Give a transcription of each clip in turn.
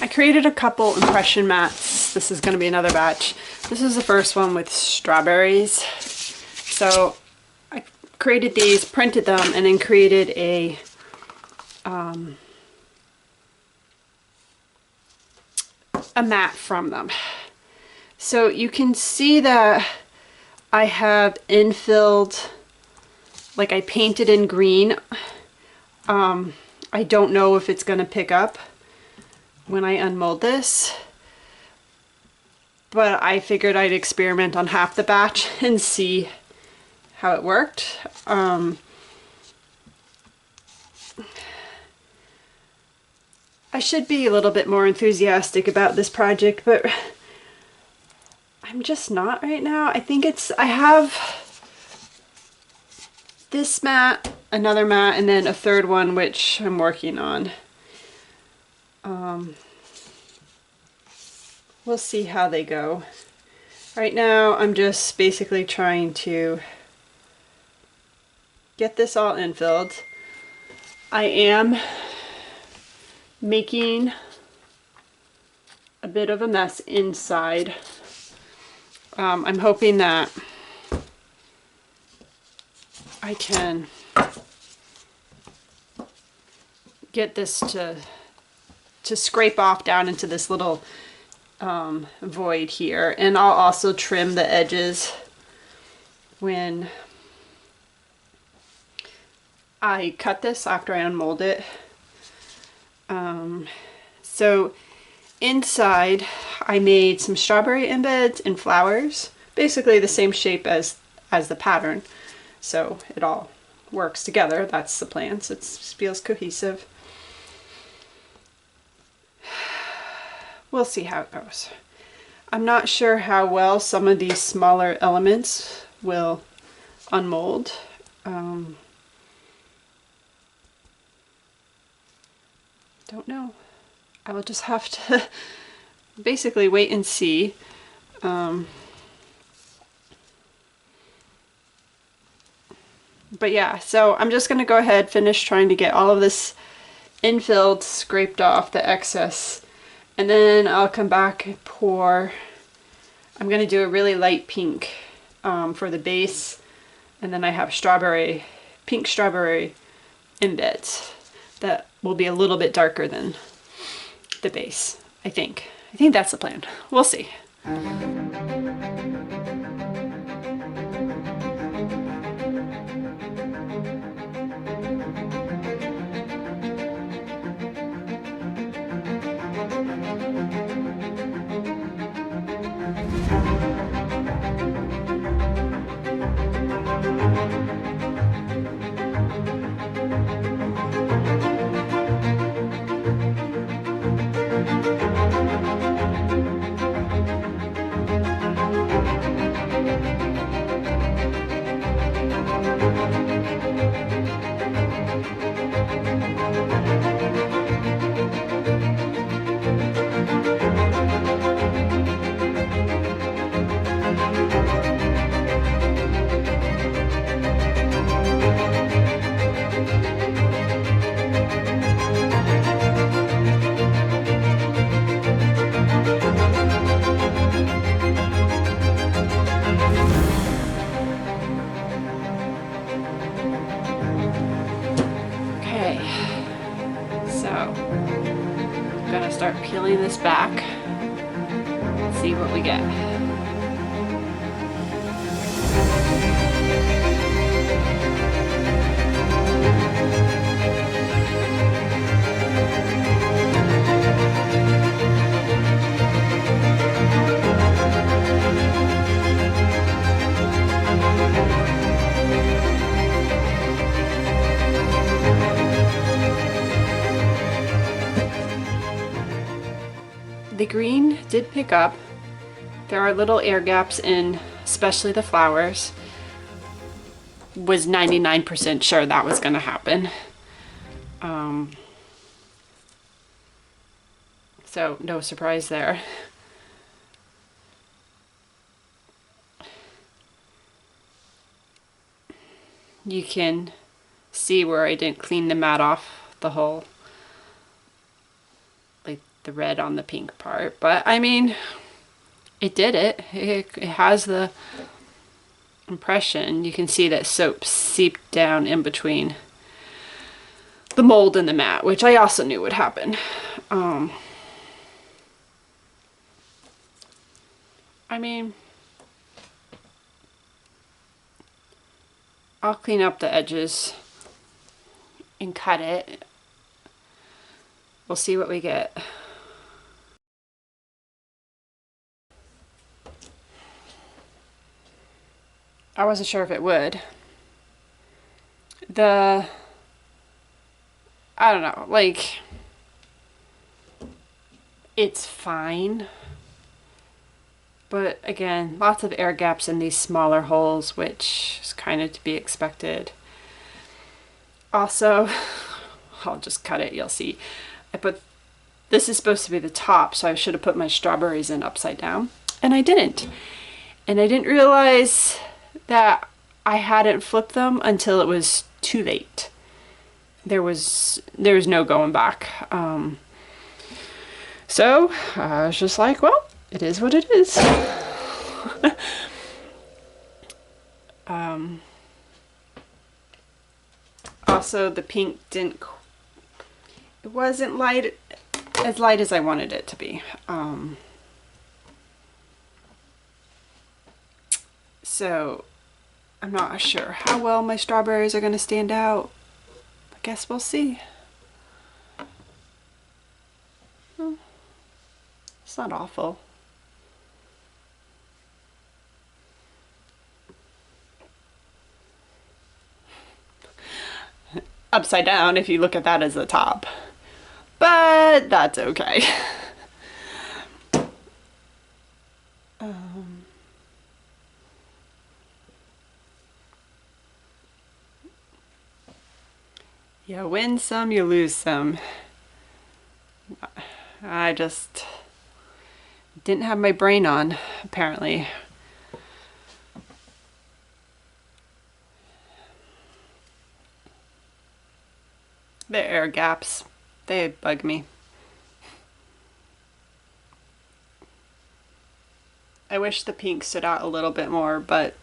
I created a couple impression mats. This is going to be another batch. This is the first one with strawberries. So I created these, printed them, and then created a mat from them. So you can see that I have infilled, like I painted in green. I don't know if it's going to pick up when I unmold this, but I figured I'd experiment on half the batch and see how it worked. I should be a little bit more enthusiastic about this project, but I'm just not right now. I have this mat, another mat, and then a third one which I'm working on. We'll see how they go. Right now I'm just basically trying to get this all infilled. I am making a bit of a mess inside. I'm hoping that I can get this to scrape off down into this little void here, and I'll also trim the edges when I cut this after I unmold it. So inside I made some strawberry embeds and flowers, basically the same shape as the pattern, so it all works together. That's the plan, so it feels cohesive. We'll see how it goes. I'm not sure how well some of these smaller elements will unmold. Don't know. I will just have to basically wait and see. But yeah, so I'm just going to go ahead, finish trying to get all of this infilled, scraped off the excess, and then I'll come back and pour. I'm going to do a really light pink for the base, and then I have pink strawberry embeds that will be a little bit darker than the base, I think. I think that's the plan. We'll see. Start peeling this back, see what we get. The green did pick up. There are little air gaps in, especially the flowers. Was 99% sure that was going to happen. So no surprise there. You can see where I didn't clean the mat off the whole, like the red on the pink part. But I mean, it did it. It has the impression. You can see that soap seeped down in between the mold and the mat, which I also knew would happen. I mean, I'll clean up the edges and cut it. We'll see what we get. I wasn't sure if it would. I don't know, like, it's fine. But again, lots of air gaps in these smaller holes, which is kind of to be expected. Also, I'll just cut it, you'll see. This is supposed to be the top, so I should have put my strawberries in upside down, and I didn't. And I didn't realize that I hadn't flipped them until it was too late. There was no going back. So I was just like, well, it is what it is. Also, the pink it wasn't as light as I wanted it to be. So I'm not sure how well my strawberries are going to stand out. I guess we'll see. It's not awful. Upside down if you look at that as the top, but that's okay. You win some, you lose some. I just didn't have my brain on, apparently. The air gaps, they bug me. I wish the pink stood out a little bit more, but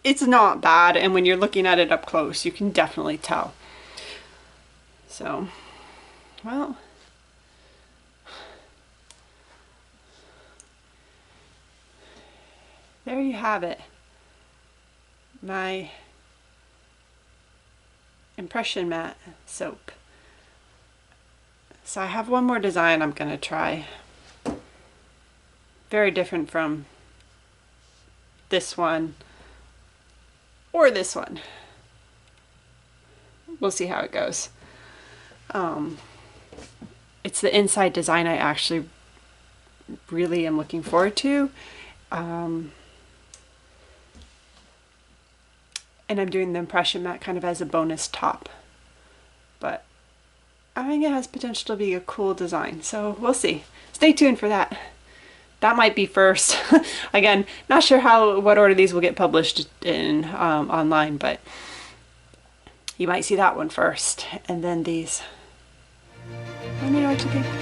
it's not bad, and when you're looking at it up close, you can definitely tell. So, well, there you have it. My impression mat soap. So I have one more design I'm going to try. Very different from this one or this one. We'll see how it goes. It's the inside design I actually really am looking forward to. And I'm doing the impression mat kind of as a bonus top. But I think it has potential to be a cool design, so we'll see. Stay tuned for that. That might be first. Again, not sure what order these will get published in online, but you might see that one first, and then these. Let me know what you think.